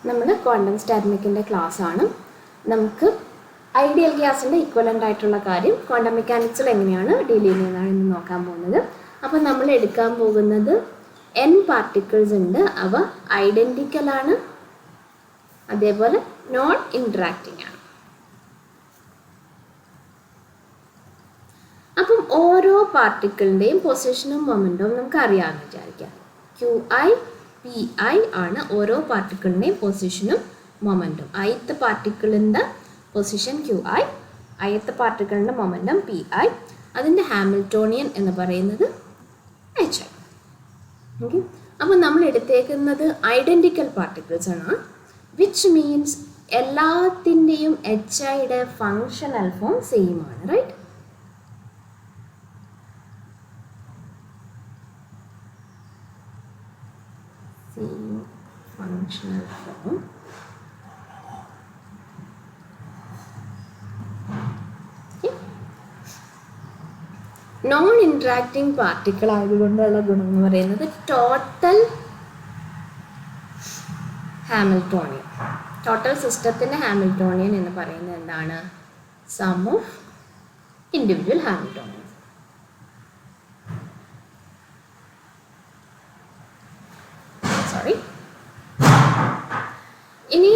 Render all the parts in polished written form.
നമ്മൾ ക്വാണ്ടം സ്റ്റാറ്റിക്കിൻ്റെ ക്ലാസ്സാണ്. നമുക്ക് ഐഡിയൽ ഗ്യാസിൻ്റെ ഇക്വലൻ്റ് ആയിട്ടുള്ള കാര്യം ക്വാണ്ടം മെക്കാനിക്സിൽ എങ്ങനെയാണ് ഡീൽ ചെയ്യുന്നതാണ് ഇന്ന് നോക്കാൻ പോകുന്നത്. അപ്പോൾ നമ്മൾ എടുക്കാൻ പോകുന്നത് n പാർട്ടിക്കിൾസ് ഉണ്ട്. അവ ഐഡൻറ്റിക്കലാണ്, അതേപോലെ നോൺ ഇൻട്രാക്റ്റിംഗ് ആണ്. അപ്പം ഓരോ പാർട്ടിക്കിളിൻ്റെയും പൊസിഷനും മൊമെൻറ്റും നമുക്ക് അറിയാമെന്ന് വിചാരിക്കാം. QI PI ആണ് ഓരോ പാർട്ടിക്കിളിൻ്റെയും പൊസിഷനും മൊമെൻറ്റും. ith പാർട്ടിക്കിളിൻ്റെ പൊസിഷൻ QI, ith പാർട്ടിക്കിളിൻ്റെ മൊമെൻറ്റം PI, അതിൻ്റെ ഹാമിൽട്ടോണിയൻ എന്ന് പറയുന്നത് HI. ഓക്കെ, അപ്പോൾ നമ്മൾ എടുത്തേക്കുന്നത് ഐഡൻറ്റിക്കൽ പാർട്ടിക്കിൾസ് ആണ്, വിച്ച് മീൻസ് എല്ലാത്തിൻ്റെയും HIയുടെ ഫങ്ഷണൽ ഫോം സെയിം ആണ്, right? Functional form. Okay. Non interacting particle ആയതുകൊണ്ടുള്ള ഗുണം എന്ന് പറയുന്നത് ടോട്ടൽ ഹാമിൽട്ടോണിയൻ. ടോട്ടൽ സിസ്റ്റത്തിൻ്റെ ഹാമിൽട്ടോണിയൻ എന്ന് പറയുന്നത് എന്താണ്? Sum of individual Hamiltonian. ഇനി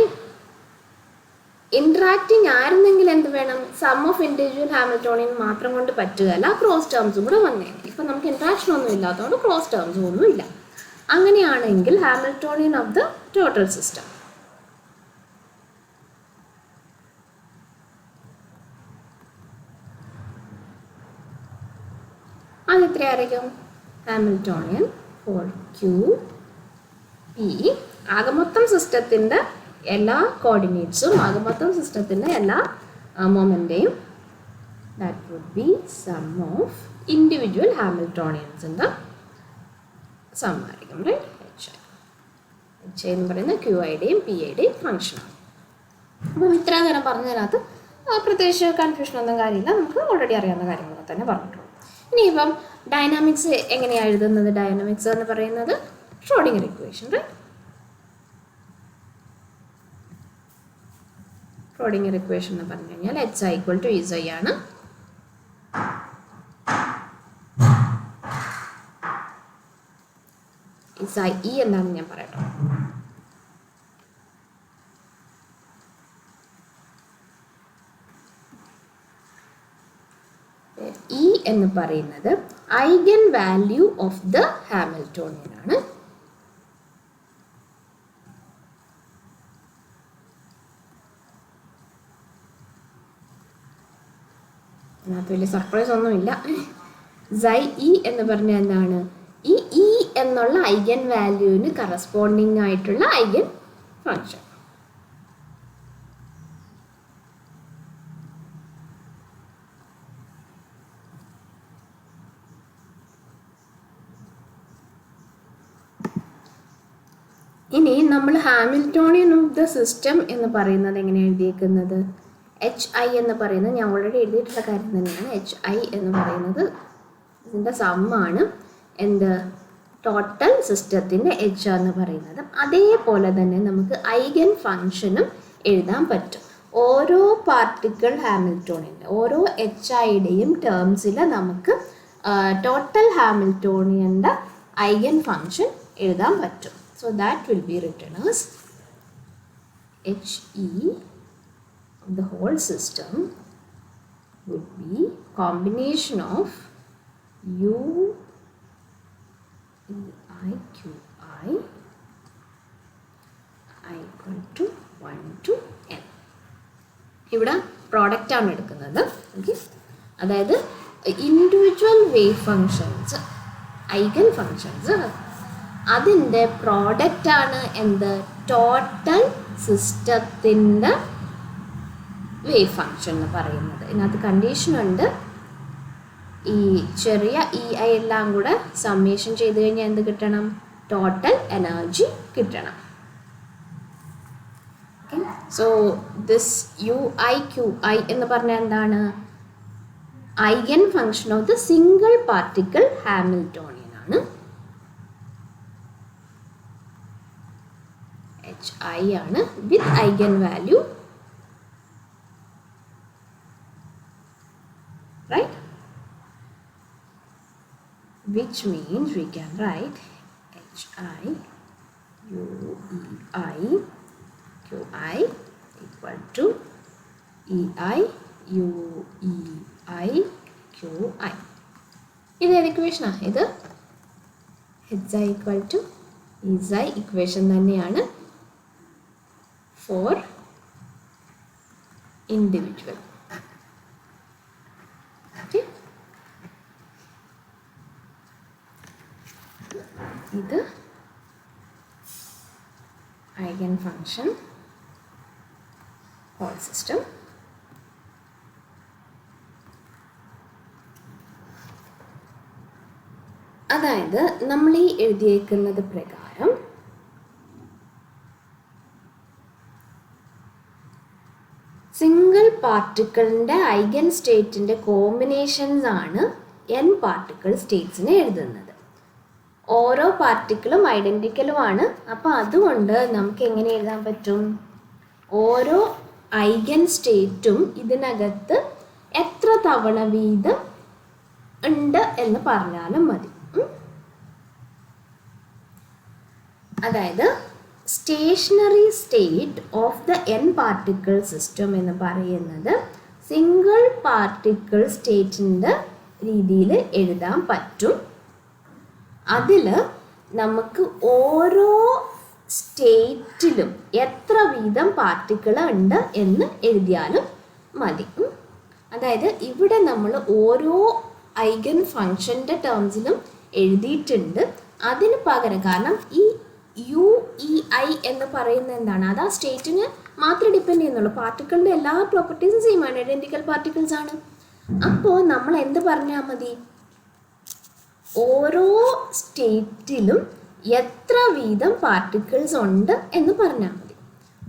ഇൻട്രാക്റ്റിംഗ് ആയിരുന്നെങ്കിൽ എന്ത് വേണം? സം ഓഫ് ഇൻഡിവിജ്വൽ ഹാമിൽട്ടോണിയൻ മാത്രം കൊണ്ട് പറ്റുകയല്ല, ക്രോസ് ടേംസും കൂടെ വന്നേനെ. ഇപ്പം നമുക്ക് ഇൻട്രാക്ഷൻ ഒന്നും ഇല്ലാത്തതുകൊണ്ട് ക്രോസ് ടേംസും ഒന്നും ഇല്ല. അങ്ങനെയാണെങ്കിൽ Hamiltonian of the total system അത് എത്രയായിരിക്കും? ഹാമിൽട്ടോണിയൻ ഫോർ Q P, ആകെ മൊത്തം സിസ്റ്റത്തിൻ്റെ എല്ലാ കോർഡിനേറ്റ്സും, ആകെ മൊത്തം സിസ്റ്റത്തിൻ്റെ എല്ലാ മൊമെൻ്റെയും that would be sum of individual ഹാമിൽട്ടോണിയൻസിൻ്റെ സം ആയിരിക്കും, റൈറ്റ്? HI എന്ന് പറയുന്നത് QIയുടെയും PIയുടെയും ഫങ്ഷനാണ്. അപ്പം ഇത്ര നേരം പറഞ്ഞതിനകത്ത് പ്രത്യേകിച്ച് കൺഫ്യൂഷനൊന്നും കാര്യമില്ല, നമുക്ക് ഓൾറെഡി അറിയാവുന്ന കാര്യങ്ങളൊക്കെ തന്നെ പറഞ്ഞിട്ടുള്ളൂ. ഇനിയിപ്പം ഡൈനാമിക്സ് എങ്ങനെയാണ് എഴുതുന്നത്? ഡൈനാമിക്സ് എന്ന് പറയുന്നത് Schrodinger equation, right? Schrodinger equation എന്ന് പറഞ്ഞു കഴിഞ്ഞാൽ HI ഈക്വൽ ടു EZ ആണ്. E എന്താണെന്ന് ഞാൻ പറയട്ടോ. E എന്ന് പറയുന്നത് eigenvalue of the Hamiltonian ആണ്. അതിനകത്ത് വലിയ സർപ്രൈസ് ഒന്നുമില്ല. E എന്ന് പറഞ്ഞാൽ എന്താണ്? ഈ E എന്നുള്ള ഐഗൻ വാല്യൂവിന് കറസ്പോണ്ടിങ് ആയിട്ടുള്ള ഐഗൻ ഫങ്ഷൻ. ഇനി നമ്മൾ ഹാമിൽട്ടോണിയൻ ഓഫ് ദ സിസ്റ്റം എന്ന് പറയുന്നത് എങ്ങനെയാണ് എഴുതിയേക്കുന്നത്? HI എന്ന് പറയുന്നത് ഞാൻ ഓൾറെഡി എഴുതിയിട്ടുള്ള കാര്യം തന്നെയാണ്. HI എന്ന് പറയുന്നത് ഇതിൻ്റെ സമ്മാണ്. എന്ത്? ടോട്ടൽ സിസ്റ്റത്തിൻ്റെ H എന്ന് പറയുന്നത്. അതേപോലെ തന്നെ നമുക്ക് ഐഗൻ ഫങ്ഷനും എഴുതാൻ പറ്റും. ഓരോ പാർട്ടിക്കിൾ ഹാമിൽട്ടോണിയൻ്റെ, ഓരോ HIയുടെയും ടേംസിൽ നമുക്ക് ടോട്ടൽ ഹാമിൽട്ടോണിയൻ്റെ ഐഗൻ ഫങ്ഷൻ എഴുതാൻ പറ്റും. So that will be written as HE of the whole system would be combination of U EI QI equal to 1 to n. ഇവിടെ പ്രോഡക്റ്റ് ആണ് എടുക്കുന്നത്. ഓക്കെ, അതായത് individual wave functions, eigen functions, അതിൻ്റെ പ്രോഡക്റ്റാണ് എന്ത്? Total സിസ്റ്റത്തിൻ്റെ വേവ് ഫങ്ഷൻ എന്ന് പറയുന്നത്. ഇതിനകത്ത് കണ്ടീഷനുണ്ട്. ഈ ചെറിയ EI എല്ലാം കൂടെ സമ്മേഷൻ ചെയ്ത് കഴിഞ്ഞാൽ എന്ത് കിട്ടണം? ടോട്ടൽ എനർജി കിട്ടണം. Okay, so this UI QI എന്ന് പറഞ്ഞാൽ എന്താണ്? Eigen function of the single particle Hamiltonian ആണ്. hi ആണ് with eigenvalue, right? Which means we can write hi uei qi equal to ei uei qi. ഇത് ഏത് ഇക്വേഷനാണ്? ഇത് hi equal to ei equation തന്നെയാണ് for individual. Okay. ഇത് eigen function whole system. അതായത് നമ്മൾ ഈ എഴുതിയേക്കുന്നത് പ്രകാരം സിംഗിൾ പാർട്ടിക്കിളിൻ്റെ ഐഗൻ സ്റ്റേറ്റിൻ്റെ കോമ്പിനേഷൻസ് ആണ് n പാർട്ടിക്കിൾ സ്റ്റേറ്റ്സിനെ എഴുതുന്നത്. ഓരോ പാർട്ടിക്കിളും ഐഡൻറ്റിക്കലുമാണ്. അപ്പോൾ അതുകൊണ്ട് നമുക്ക് എങ്ങനെ എഴുതാൻ പറ്റും? ഓരോ ഐഗൻ സ്റ്റേറ്റും ഇതിനകത്ത് എത്ര തവണ വീതം ഉണ്ട് എന്ന് പറഞ്ഞാലും മതി. അതായത് stationary state of the n particle system എന്ന് പറയുന്നത് സിംഗിൾ പാർട്ടിക്കിൾ സ്റ്റേറ്റിൻ്റെ രീതിയിൽ എഴുതാൻ പറ്റും. അതിൽ നമുക്ക് ഓരോ സ്റ്റേറ്റിലും എത്ര വീതം പാർട്ടിക്കിൾ ഉണ്ട് എന്ന് എഴുതിയാലും മതി. അതായത് ഇവിടെ നമ്മൾ ഓരോ ഐഗൻ ഫങ്ഷൻ്റെ ടേംസിലും എഴുതിയിട്ടുണ്ട്. അതിന് പകരം, കാരണം ഈ യു ഇ ഐ എന്ന് പറയുന്നത് എന്താണ്? അത് ആ സ്റ്റേറ്റിന് മാത്രമേ ഡിപ്പെൻഡ് ചെയ്യുന്നുള്ളൂ. പാർട്ടിക്കിളിൻ്റെ എല്ലാ പ്രോപ്പർട്ടീസും സെയിം ആണ്, ഐഡൻറ്റിക്കൽ പാർട്ടിക്കിൾസ് ആണ്. അപ്പോൾ നമ്മൾ എന്ത് പറഞ്ഞാൽ മതി? ഓരോ സ്റ്റേറ്റിലും എത്ര വീതം പാർട്ടിക്കിൾസ് ഉണ്ട് എന്ന് പറഞ്ഞാൽ മതി.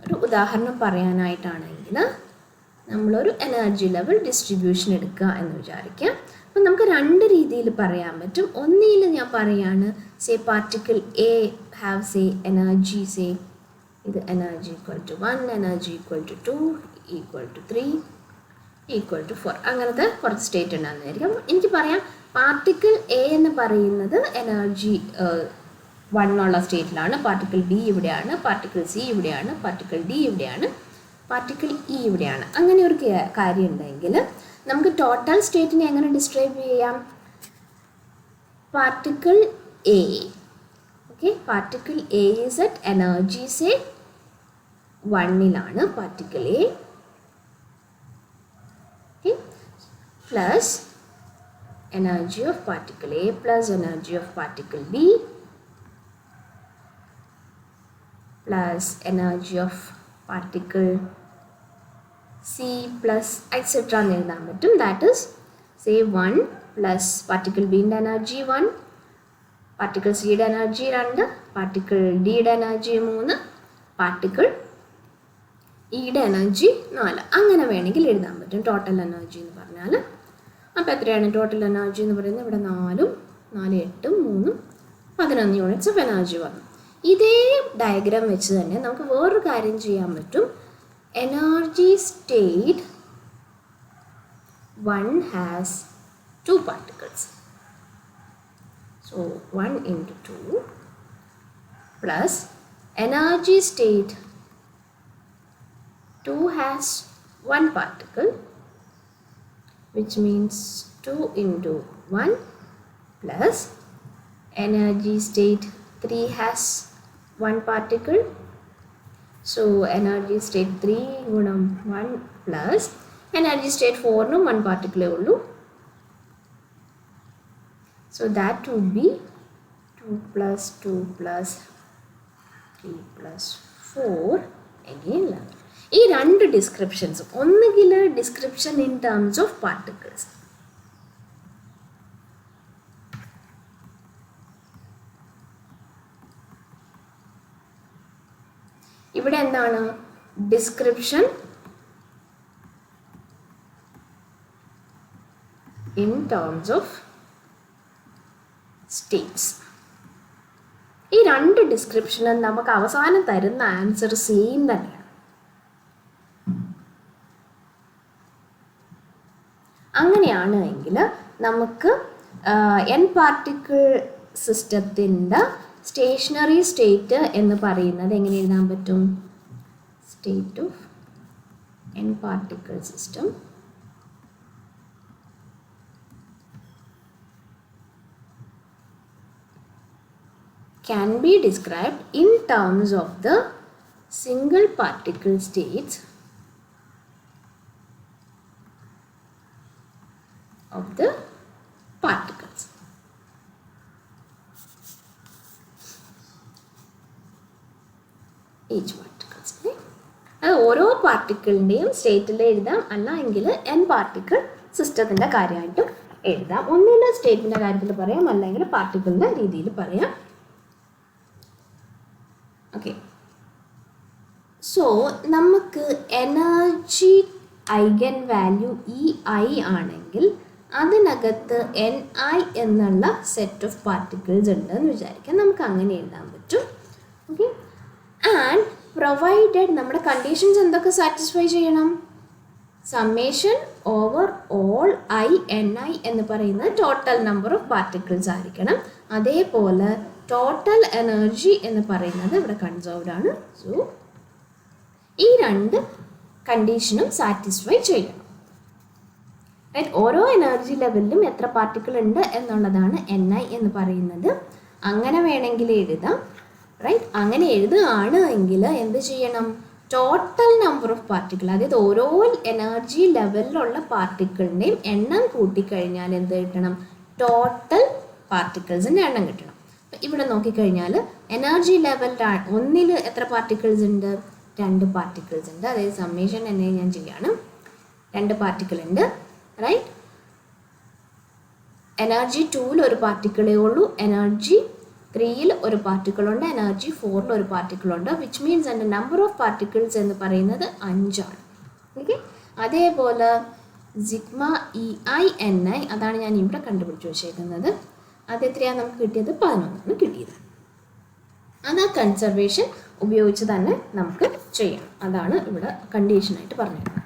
ഒരു ഉദാഹരണം പറയാനായിട്ടാണെങ്കിൽ നമ്മളൊരു എനർജി ലെവൽ ഡിസ്ട്രിബ്യൂഷൻ എടുക്കുക എന്ന് വിചാരിക്കാം. അപ്പം നമുക്ക് രണ്ട് രീതിയിൽ പറയാൻ പറ്റും. ഒന്നിൽ ഞാൻ പറയാണ്, say particle a have say energy, say ഇത് energy equal to 1, energy equal to 2, equal to 3, equal to 4, അങ്ങനത്തെ കുറച്ച് സ്റ്റേറ്റ് ഉണ്ടാകുന്നതായിരിക്കും. എനിക്ക് പറയാം പാർട്ടിക്കിൾ എ എന്ന് പറയുന്നത് എനർജി 1 ഉള്ള സ്റ്റേറ്റിലാണ്, പാർട്ടിക്കിൾ ബി ഇവിടെയാണ്, പാർട്ടിക്കിൾ സി ഇവിടെയാണ്, പാർട്ടിക്കിൾ ഡി ഇവിടെയാണ്, പാർട്ടിക്കിൾ ഇ ഇവിടെയാണ്. അങ്ങനെ ഒരു കാര്യം ഉണ്ടെങ്കിൽ നമുക്ക് ടോട്ടൽ സ്റ്റേറ്റിനെ എങ്ങനെ ഡിസ്ക്രൈബ് ചെയ്യാം? Particle A, okay, particle A is at energy say 1 particle A, okay, plus energy of particle A plus energy of particle B plus energy of particle C plus etc. എഴുതാൻ പറ്റും. That is say 1 plus particle B ൻ്റെ energy 1, particle C യുടെ energy 2, particle D യുടെ energy 3, particle E യുടെ energy 4. അങ്ങനെ വേണമെങ്കിൽ എഴുതാൻ പറ്റും ടോട്ടൽ എനർജി എന്ന് പറഞ്ഞാൽ. അപ്പോൾ എത്രയാണ് ടോട്ടൽ എനർജി എന്ന് പറയുന്നത്? ഇവിടെ 4, 4, 8, 3, 11 യൂണിറ്റ്സ് ഓഫ് എനർജി വന്നു. ഇതേ ഡയഗ്രാം വെച്ച് തന്നെ നമുക്ക് വേറൊരു കാര്യം ചെയ്യാൻ പറ്റും. Energy state 1 has 2 particles. So 1 into 2 plus energy state 2 has 1 particle, which means 2 into 1 plus energy state 3 has 1 particle. So energy state 3 ഗുണം 1 plus energy state 4 നും 1 particle ഉള്ളൂ. So that would be 2 plus 2 plus 3 plus 4 again 11. ഈ രണ്ട് ഡിസ്ക്രിപ്ഷൻസും ഒന്നുകിൽ description in terms of particles, ഇവിടെ എന്താണ് description in terms of States. ഈ രണ്ട് ഡിസ്ക്രിപ്ഷനും നമുക്ക് അവസാനം തരുന്ന ആൻസർ സെയിം തന്നെയാണ്. അങ്ങനെയാണ് എങ്കിൽ നമുക്ക് n പാർട്ടിക്കിൾ സിസ്റ്റത്തിൻ്റെ സ്റ്റേഷനറി സ്റ്റേറ്റ് എന്ന് പറയുന്നത് എങ്ങനെ എഴുതാൻ പറ്റും? State of n particle system can be described in terms of the single particle states of the particles. Each particles. അത് ഓരോ പാർട്ടിക്കിളിൻ്റെയും സ്റ്റേറ്റിൽ എഴുതാം, അല്ലെങ്കിൽ n പാർട്ടിക്കിൾ സിസ്റ്റത്തിൻ്റെ കാര്യമായിട്ടും എഴുതാം. ഒന്നിൻ്റെ സ്റ്റേറ്റിൻ്റെ കാര്യത്തിൽ പറയാം, അല്ലെങ്കിൽ പാർട്ടിക്കിളിൻ്റെ രീതിയിൽ പറയാം. ഓക്കെ, സോ നമുക്ക് എനർജി ഐഗൻ വാല്യൂ EI ആണെങ്കിൽ അതിനകത്ത് NI എന്നുള്ള സെറ്റ് ഓഫ് പാർട്ടിക്കിൾസ് ഉണ്ടെന്ന് വിചാരിക്കാം. നമുക്ക് അങ്ങനെ എഴുതാൻ പറ്റും. ഓക്കെ, ആൻഡ് പ്രൊവൈഡഡ് നമ്മുടെ കണ്ടീഷൻസ് എന്തൊക്കെ സാറ്റിസ്ഫൈ ചെയ്യണം? സമ്മേഷൻ ഓവർ ഓൾ NI എന്ന് പറയുന്നത് ടോട്ടൽ നമ്പർ ഓഫ് പാർട്ടിക്കിൾസ് ആയിരിക്കണം. അതേപോലെ ടോട്ടൽ എനർജി എന്ന് പറയുന്നത് ഇവിടെ കൺസേർവ്ഡ് ആണ്. സോ ഈ രണ്ട് കണ്ടീഷനും സാറ്റിസ്ഫൈ ചെയ്യണം. റൈറ്റ്, ഓരോ എനർജി ലെവലിലും എത്ര പാർട്ടിക്കിൾ ഉണ്ട് എന്നുള്ളതാണ് NI എന്ന് പറയുന്നത്. അങ്ങനെ വേണമെങ്കിൽ എഴുതാം. റൈറ്റ്, അങ്ങനെ എഴുതുകയാണ് എങ്കിൽ എന്ത് ചെയ്യണം? ടോട്ടൽ നമ്പർ ഓഫ് പാർട്ടിക്കിൾ, അതായത് ഓരോ എനർജി ലെവലിലുള്ള പാർട്ടിക്കിളിൻ്റെയും എണ്ണം കൂട്ടിക്കഴിഞ്ഞാൽ എന്ത് കിട്ടണം? ടോട്ടൽ പാർട്ടിക്കിൾസിൻ്റെ എണ്ണം കിട്ടണം. ഇവിടെ നോക്കിക്കഴിഞ്ഞാൽ എനർജി ലെവൽ 1 എത്ര പാർട്ടിക്കിൾസ് ഉണ്ട്? 2 പാർട്ടിക്കിൾസ് ഉണ്ട്. അതായത് സമ്മേഷൻ എന്നെ ഞാൻ ചെയ്യാണ്. 2 പാർട്ടിക്കിൾ ഉണ്ട്. റൈറ്റ്, എനർജി 2 ഒരു പാർട്ടിക്കിളേ ഉള്ളൂ, എനർജി 3 ഒരു പാർട്ടിക്കിളുണ്ട്, എനർജി 4 ഒരു പാർട്ടിക്കിളുണ്ട്. വിച്ച് മീൻസ് എൻ്റെ നമ്പർ ഓഫ് പാർട്ടിക്കിൾസ് എന്ന് പറയുന്നത് 5 ആണ്. ഓക്കെ, അതേപോലെ സിഗ്മ EI NI അതാണ് ഞാൻ ഇവിടെ കണ്ടുപിടിച്ച് വെച്ചേക്കുന്നത്. അത് എത്രയാണ് നമുക്ക് കിട്ടിയത്? 11 കിട്ടിയത്. അത് ആ കൺസർവേഷൻ ഉപയോഗിച്ച് തന്നെ നമുക്ക് ചെയ്യണം. അതാണ് ഇവിടെ കണ്ടീഷനായിട്ട് പറഞ്ഞിരുന്നത്.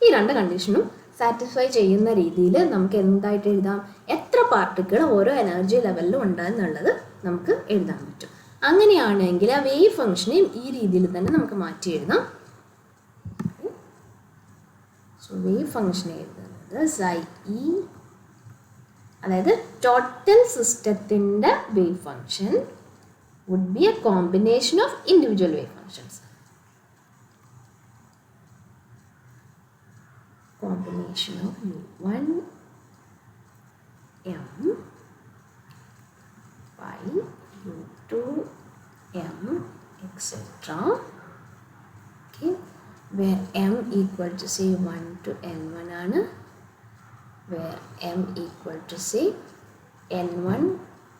ഈ രണ്ട് കണ്ടീഷനും സാറ്റിസ്ഫൈ ചെയ്യുന്ന രീതിയിൽ നമുക്ക് എന്തായിട്ട് എഴുതാം? എത്ര പാർട്ടിക്കിൾ ഓരോ എനർജി ലെവലിലും ഉണ്ടെന്നുള്ളത് നമുക്ക് എഴുതാൻ പറ്റും. അങ്ങനെയാണെങ്കിൽ ആ വേവ് ഫംഗ്ഷനെയും ഈ രീതിയിൽ തന്നെ നമുക്ക് മാറ്റി എഴുതാം. സോ വേവ് ഫംഗ്ഷൻ എഴുതുന്നത് psi E, അതായത് ടോട്ടൽ സിസ്റ്റത്തിൻ്റെ wave function would be a combination of individual wave functions. Combination of U1 M by U2 M etc. Okay, where M equal to say 1 to N1 ആണ്, where M equal to say N1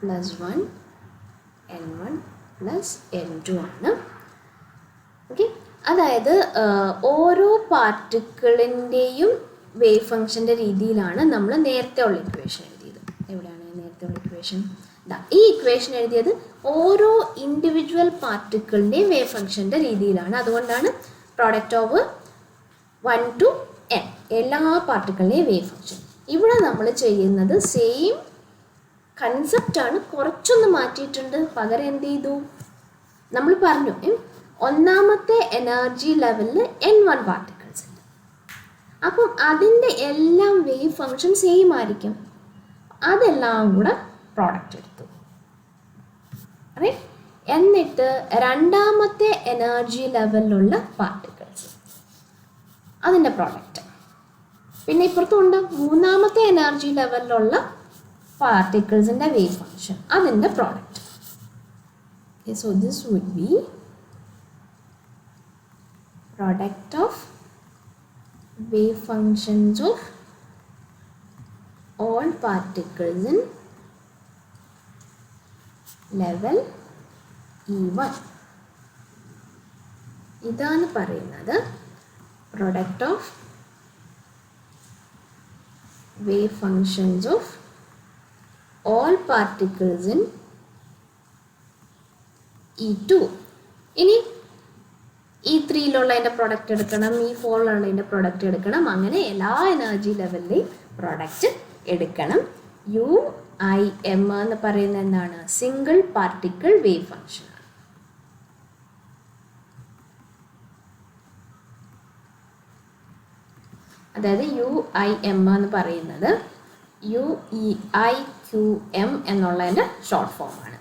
plus 1 N1 plus N2 ആണ്. Okay, അതായത് ഓരോ പാർട്ടിക്കിളിൻ്റെയും wave ഫംഗ്ഷൻ്റെ രീതിയിലാണ് നമ്മൾ നേരത്തെ ഉള്ള equation എഴുതിയത്. എവിടെയാണ് നേരത്തെ ഉള്ള ഇക്വേഷൻ? ഈ ഇക്വേഷൻ എഴുതിയത് ഓരോ ഇൻഡിവിജ്വൽ പാർട്ടിക്കിളിൻ്റെയും വേവ് ഫംഗ്ഷൻ്റെ രീതിയിലാണ്. അതുകൊണ്ടാണ് പ്രോഡക്റ്റ് ഓഫ് 1 to N എല്ലാ പാർട്ടിക്കിളിൻ്റെയും വേവ് ഫംഗ്ഷൻ. ഇവിടെ നമ്മൾ ചെയ്യുന്നത് സെയിം കൺസെപ്റ്റാണ്, കുറച്ചൊന്ന് മാറ്റിയിട്ടുണ്ട്. പകരം എന്ത് ചെയ്തു? നമ്മൾ പറഞ്ഞു ഒന്നാമത്തെ എനർജി ലെവലിൽ N1 പാർട്ടിക്കിൾസ് ഉണ്ട്. അപ്പം അതിൻ്റെ എല്ലാം വേവ് ഫംഗ്ഷൻ സെയിം ആയിരിക്കും. അതെല്ലാം കൂടെ പ്രോഡക്റ്റ് എടുത്തു. എന്നിട്ട് രണ്ടാമത്തെ എനർജി ലെവലിലുള്ള പാർട്ടിക്കിൾസ് അതിൻ്റെ പ്രോഡക്റ്റ്. പിന്നെ ഇപ്പുറത്തുണ്ട് മൂന്നാമത്തെ എനർജി ലെവലിലുള്ള പാർട്ടിക്കിൾസിൻ്റെ വേവ് ഫംഗ്ഷൻ അതിൻ്റെ product. So this would be product of wave functions of all particles in level E1. ഇതാണ് പറയുന്നത് product of wave functions of all particles in E2. ഇനി E3-ലുള്ളതിൻ്റെ പ്രൊഡക്റ്റ് എടുക്കണം, E4-ലുള്ളതിൻ്റെ പ്രൊഡക്റ്റ് എടുക്കണം, അങ്ങനെ എല്ലാ എനർജി ലെവലിലെയും പ്രൊഡക്റ്റ് എടുക്കണം. UIM എന്ന് പറയുന്നത് എന്താണ്? Single particle wave function. അതായത് UIM എന്ന് പറയുന്നത് UEIQM എന്നുള്ളതിൻ്റെ ഷോർട്ട് ഫോമാണ്.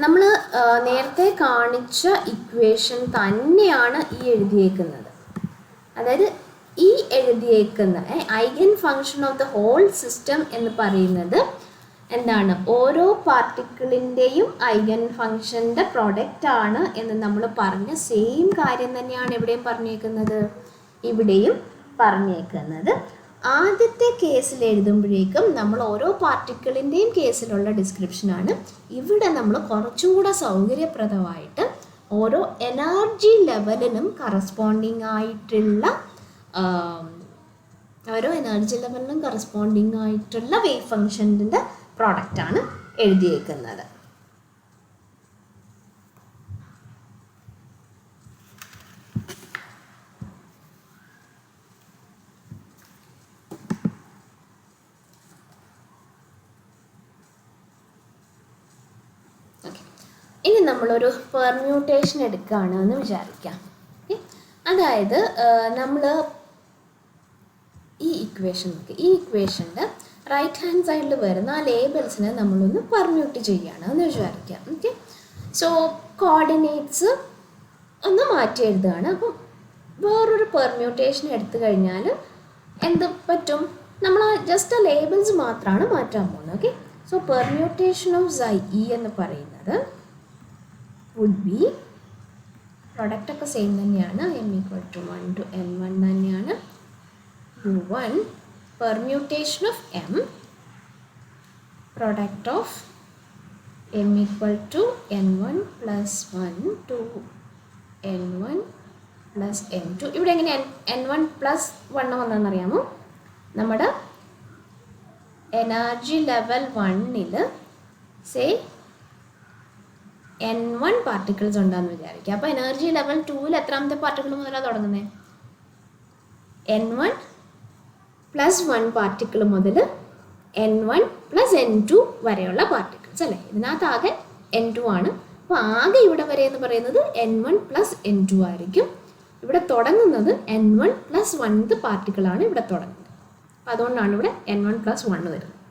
നമ്മൾ നേരത്തെ കാണിച്ച ഇക്വേഷൻ തന്നെയാണ് ഈ എഴുതിയേക്കുന്നത്. അതായത് ഈ എഴുതിയേക്കുന്ന eigen function of the whole system എന്ന് പറയുന്നത് എന്താണ്? ഓരോ പാർട്ടിക്കിളിൻ്റെയും ഐഗൻ ഫങ്ഷൻ്റെ പ്രൊഡക്റ്റ് ആണ് എന്ന് നമ്മൾ പറഞ്ഞ സെയിം കാര്യം തന്നെയാണ് എവിടെയും പറഞ്ഞേക്കുന്നത്, ഇവിടെയും പറഞ്ഞേക്കുന്നത്. ആദ്യത്തെ കേസിൽ എഴുതുമ്പോഴേക്കും നമ്മൾ ഓരോ പാർട്ടിക്കിളിൻ്റെയും കേസിലുള്ള ഡിസ്ക്രിപ്ഷനാണ്. ഇവിടെ നമ്മൾ കുറച്ചും കൂടെ സൗകര്യപ്രദമായിട്ട് ഓരോ എനർജി ലെവലിനും കറസ്പോണ്ടിങ് ആയിട്ടുള്ള വേവ് ഫംഗ്ഷൻ്റെ പ്രോഡക്റ്റാണ് എഴുതിയേക്കുന്നത്. ഇനി നമ്മളൊരു പെർമ്യൂട്ടേഷൻ എടുക്കുകയാണ് എന്ന് വിചാരിക്കാം. അതായത് നമ്മൾ ഈ ഇക്വേഷൻ്റെ റൈറ്റ് ഹാൻഡ് സൈഡിൽ വരുന്ന ആ ലേബിൾസിനെ നമ്മളൊന്ന് പെർമ്യൂട്ട് ചെയ്യുകയാണ് എന്ന് വിചാരിക്കാം. ഓക്കെ, സോ കോർഡിനേറ്റ്സ് ഒന്ന് മാറ്റി എഴുതുകയാണ്. അപ്പം വേറൊരു പെർമ്യൂട്ടേഷൻ എടുത്തു കഴിഞ്ഞാൽ എന്ത് പറ്റും? നമ്മൾ ജസ്റ്റ് ആ ലേബിൾസ് മാത്രമാണ് മാറ്റാൻ പോകുന്നത്. Okay, so permutation of xi എന്ന് പറയുന്നത് would be പ്രൊഡക്റ്റ് ഒക്കെ സെയിം തന്നെയാണ്, m = 1 to n1 തന്നെയാണ്. u1 permutation of m, product of m = n1 + 1 to n1 + n2. ഇവിടെ എങ്ങനെ n1 + 1 വന്നതെന്നറിയാമോ? നമ്മുടെ എനർജി ലെവൽ 1-ൽ സേ n1 പാർട്ടിക്കിൾസ് ഉണ്ടെന്ന് വിചാരിക്കുക. അപ്പോൾ എനർജി ലെവൽ 2-ൽ എത്രാമത്തെ പാർട്ടിക്കിൾ മുതലാണ് തുടങ്ങുന്നത്? n1 + 1 പാർട്ടിക്കിൾ മുതൽ n1 + n2 വരെയുള്ള പാർട്ടിക്കിൾസ് അല്ലേ? ഇതിനകത്ത് ആകെ n2 ആണ്. അപ്പോൾ ആകെ ഇവിടെ വരെ എന്ന് പറയുന്നത് n1 + n2 ആയിരിക്കും. ഇവിടെ തുടങ്ങുന്നത് n1 + 1 പാർട്ടിക്കിളാണ് ഇവിടെ തുടങ്ങുന്നത്. അപ്പോൾ അതുകൊണ്ടാണ് ഇവിടെ n1 + 1 വരുന്നത്.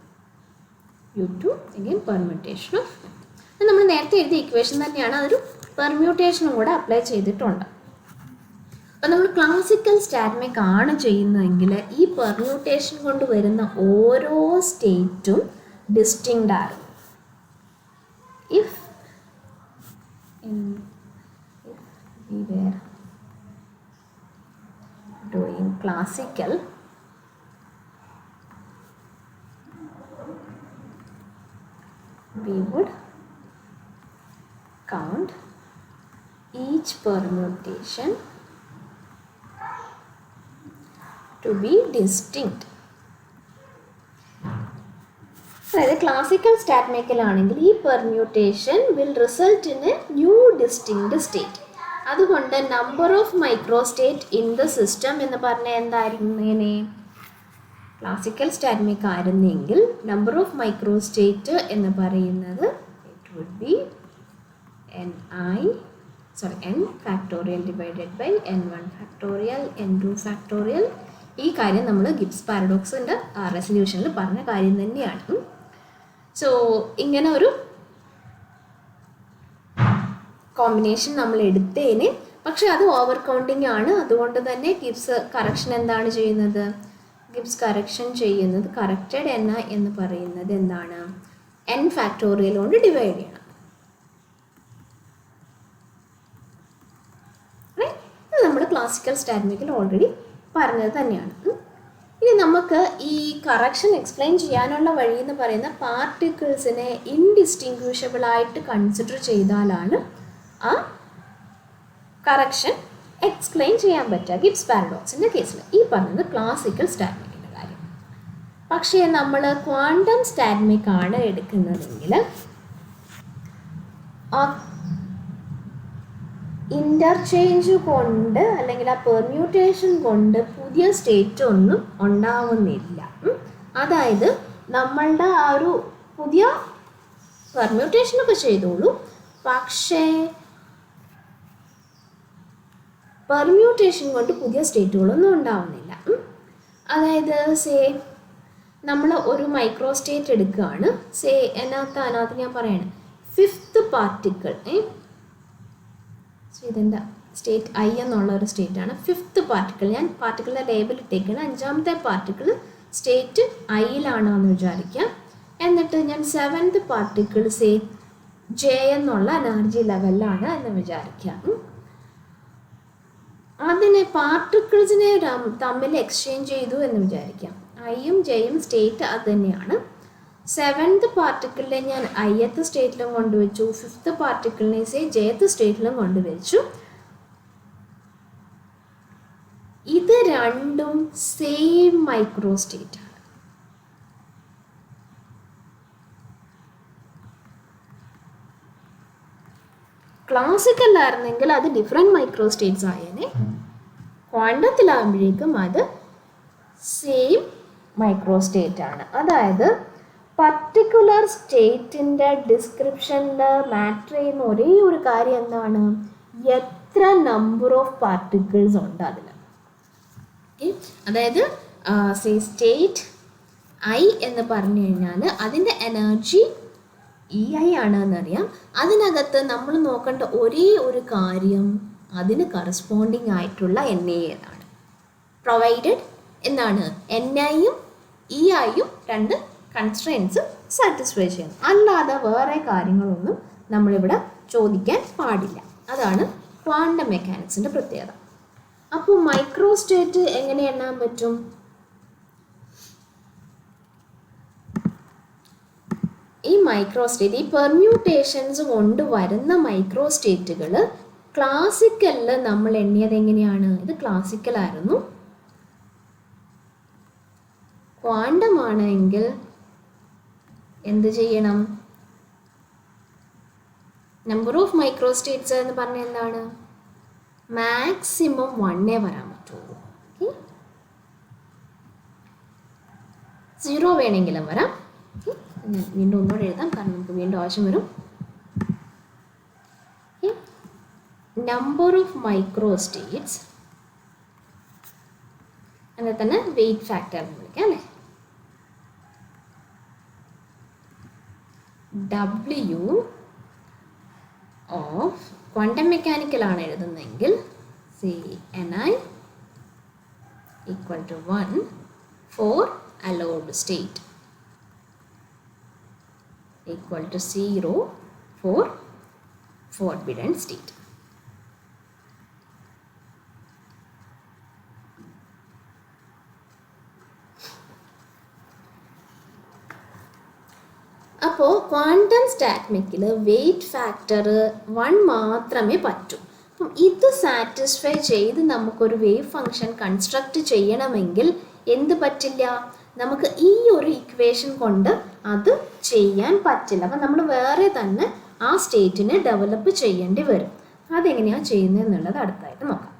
u2 again permutation of. നമ്മൾ നേരത്തെ എഴുതിയ ഇക്വേഷൻ തന്നെയാണ്, അതൊരു പെർമ്യൂട്ടേഷനും കൂടെ അപ്ലൈ ചെയ്തിട്ടുണ്ട്. അപ്പോൾ നമ്മൾ ക്ലാസിക്കൽ സ്റ്റാറ്റ്മെറ്റിക് ആണ് ചെയ്യുന്നതെങ്കിൽ ഈ പെർമ്യൂട്ടേഷൻ കൊണ്ട് വരുന്ന ഓരോ സ്റ്റേറ്റും ഡിസ്റ്റിങ്ക്ട് ആണ്. If we were doing classical, we would count each permutation to be distinct. അതായത് ക്ലാസിക്കൽ സ്റ്റാറ്റ്മെറ്റിക്കിലാണെങ്കിൽ ഈ permutation will result in a new distinct state. അതുകൊണ്ട് number of microstate in the system എന്ന് പറഞ്ഞാൽ എന്തായിരുന്നേനെ? ക്ലാസിക്കൽ സ്റ്റാറ്റ്മെറ്റിക് ആയിരുന്നെങ്കിൽ നമ്പർ ഓഫ് മൈക്രോസ്റ്റേറ്റ് എന്ന് പറയുന്നത് it would be n factorial divided by n1 factorial n2 factorial. ഈ കാര്യം നമ്മൾ ഗിബ്സ് പാരഡോക്സിൻ്റെ റെസൊല്യൂഷനിൽ പറഞ്ഞ കാര്യം തന്നെയാണ്. സോ ഇങ്ങനെ ഒരു കോമ്പിനേഷൻ നമ്മൾ എടുത്തേനെ, പക്ഷെ അത് ഓവർ കൗണ്ടിങ് ആണ്. അതുകൊണ്ട് തന്നെ ഗിബ്സ് കറക്ഷൻ എന്താണ് ചെയ്യുന്നത്? ഗിബ്സ് കറക്ഷൻ ചെയ്യുന്നത് കറക്റ്റഡ് എന്ന് പറയുന്നത് എന്താണ്? n ഫാക്ടോറിയൽ കൊണ്ട് ഡിവൈഡ് ചെയ്യണം. നമ്മൾ ക്ലാസിക്കൽ സ്റ്റാറ്റ്മെറ്റിക്കിൽ ഓൾറെഡി പറഞ്ഞത് തന്നെയാണ്. ഇനി നമുക്ക് ഈ കറക്ഷൻ എക്സ്പ്ലെയിൻ ചെയ്യാനുള്ള വഴി എന്ന് പറയുന്ന പാർട്ടിക്കിൾസിനെ ഇൻഡിസ്റ്റിങ്വിഷബിളായിട്ട് കൺസിഡർ ചെയ്താലാണ് ആ കറക്ഷൻ എക്സ്പ്ലെയിൻ ചെയ്യാൻ പറ്റുക ഗിബ്സ് പാരഡോക്സിൻ്റെ കേസിൽ. ഈ പറഞ്ഞത് ക്ലാസിക്കൽ സ്റ്റാറ്റ്മെറ്റിക്കിൻ്റെ കാര്യം. പക്ഷേ നമ്മൾ ക്വാണ്ടം സ്റ്റാറ്റിക് ആണ് എടുക്കുന്നതെങ്കിൽ ആ ഇൻ്റർചേഞ്ച് കൊണ്ട് അല്ലെങ്കിൽ ആ പെർമ്യൂട്ടേഷൻ കൊണ്ട് പുതിയ സ്റ്റേറ്റ് ഒന്നും ഉണ്ടാവുന്നില്ല. അതായത് നമ്മളുടെ ആ ഒരു പുതിയ പെർമ്യൂട്ടേഷനൊക്കെ ചെയ്തോളൂ, പക്ഷേ പെർമ്യൂട്ടേഷൻ കൊണ്ട് പുതിയ സ്റ്റേറ്റുകളൊന്നും ഉണ്ടാവുന്നില്ല. അതായത് നമ്മൾ ഒരു മൈക്രോ സ്റ്റേറ്റ് എടുക്കുകയാണ്. അതിനകത്ത് ഞാൻ പറയണം 5th പാർട്ടിക്കിൾ, ഇതെൻ്റെ സ്റ്റേറ്റ് ഐ എന്നുള്ള ഒരു സ്റ്റേറ്റാണ്. 5th പാർട്ടിക്കിൾ, ഞാൻ പാർട്ടിക്കിളിൻ്റെ ലേബൽ ഇട്ടേക്കാണ്. 5ാമത്തെ പാർട്ടിക്കിൾ സ്റ്റേറ്റ് ഐയിലാണെന്ന് വിചാരിക്കാം. എന്നിട്ട് ഞാൻ 7th പാർട്ടിക്കിൾ ജെ എന്നുള്ള എനർജി ലെവലിലാണ് എന്ന് വിചാരിക്കാം. അതിനെ പാർട്ടിക്കിൾസിനെ തമ്മിൽ എക്സ്ചേഞ്ച് ചെയ്തു എന്ന് വിചാരിക്കാം. ഐയും ജെയും സ്റ്റേറ്റ് അത് തന്നെയാണ്. 7th പാർട്ടിക്കിളിനെ ഞാൻ ith സ്റ്റേറ്റിലും കൊണ്ടുവച്ചു, 5th പാർട്ടിക്കിളിനെ jth സ്റ്റേറ്റിലും കൊണ്ടുവച്ചു. ഇത് രണ്ടും സെയിം മൈക്രോ സ്റ്റേറ്റ് ആണ്. ക്ലാസിക്കലായിരുന്നെങ്കിൽ അത് ഡിഫറെൻറ്റ് മൈക്രോ സ്റ്റേറ്റ്സ് ആയേനെ. ക്വാണ്ടത്തിലാകുമ്പോഴേക്കും അത് സെയിം മൈക്രോ സ്റ്റേറ്റ് ആണ്. അതായത് പർട്ടിക്കുലർ സ്റ്റേറ്റിൻ്റെ ഡിസ്ക്രിപ്ഷനിൽ മാറ്റർ ചെയ്യുന്ന ഒരേ ഒരു കാര്യം എന്താണ്, എത്ര നമ്പർ ഓഫ് പാർട്ടിക്കിൾസ് ഉണ്ട് അതിൽ. അതായത് സ്റ്റേറ്റ് ഐ എന്ന് പറഞ്ഞു കഴിഞ്ഞാൽ അതിൻ്റെ എനർജി EI ആണ് എന്നറിയാം. അതിനകത്ത് നമ്മൾ നോക്കേണ്ട ഒരേ ഒരു കാര്യം അതിന് കറസ്പോണ്ടിങ് ആയിട്ടുള്ള NA ഏതാണ്, പ്രൊവൈഡഡ് എന്താണ് NIയും EIയും രണ്ട് കൺസ്ട്രെയിൻസ് സാറ്റിസ്ഫൈ ചെയ്യണം. അല്ലാതെ വേറെ കാര്യങ്ങളൊന്നും നമ്മളിവിടെ ചോദിക്കാൻ പാടില്ല. അതാണ് ക്വാണ്ടം മെക്കാനിക്സിൻ്റെ പ്രത്യേകത. അപ്പോൾ മൈക്രോ സ്റ്റേറ്റ് എങ്ങനെ എണ്ണാൻ പറ്റും? ഈ മൈക്രോ സ്റ്റേറ്റ്, ഈ പെർമ്യൂട്ടേഷൻസ് കൊണ്ട് വരുന്ന മൈക്രോ സ്റ്റേറ്റുകൾ ക്ലാസിക്കലിൽ നമ്മൾ എണ്ണിയത് എങ്ങനെയാണ്? ഇത് ക്ലാസിക്കലായിരുന്നു. ക്വാണ്ടം ആണെങ്കിൽ എന്ത് ചെയ്യണം? നമ്പർ ഓഫ് മൈക്രോ സ്റ്റേറ്റ്സ് എന്ന് പറഞ്ഞാൽ എന്താണ്? മാക്സിമം 1 വരാൻ പറ്റുള്ളൂ. 0 വേണമെങ്കിലും വരാം. വീണ്ടും ഒന്നുകൂടെ എഴുതാം, കാരണം നമുക്ക് വീണ്ടും ആവശ്യം വരും. നമ്പർ ഓഫ് മൈക്രോ സ്റ്റേറ്റ്സ് അതിനെ തന്നെ വെയിറ്റ് ഫാക്ടർ എന്ന് വിളിക്കാം അല്ലേ. W ഓഫ് ക്വാണ്ടം മെക്കാനിക്കലാണ് എഴുതുന്നതെങ്കിൽ Ni equal to 1 for allowed state equal to 0 for forbidden state. അപ്പോൾ ക്വാണ്ടം സ്റ്റാറ്റിക്കിൽ വെയിറ്റ് ഫാക്ടർ 1 മാത്രമേ പറ്റൂ. അപ്പം ഇത് സാറ്റിസ്ഫൈ ചെയ്ത് നമുക്കൊരു വേവ് ഫംഗ്ഷൻ കൺസ്ട്രക്റ്റ് ചെയ്യണമെങ്കിൽ എന്ത് പറ്റില്ല? നമുക്ക് ഈ ഒരു ഇക്വേഷൻ കൊണ്ട് അത് ചെയ്യാൻ പറ്റില്ല. അപ്പം നമ്മൾ വേറെ തന്നെ ആ സ്റ്റേറ്റിനെ ഡെവലപ്പ് ചെയ്യേണ്ടി വരും. അതെങ്ങനെയാണ് ചെയ്യുന്നത് എന്നുള്ളത് അടുത്തായിട്ട് നോക്കാം.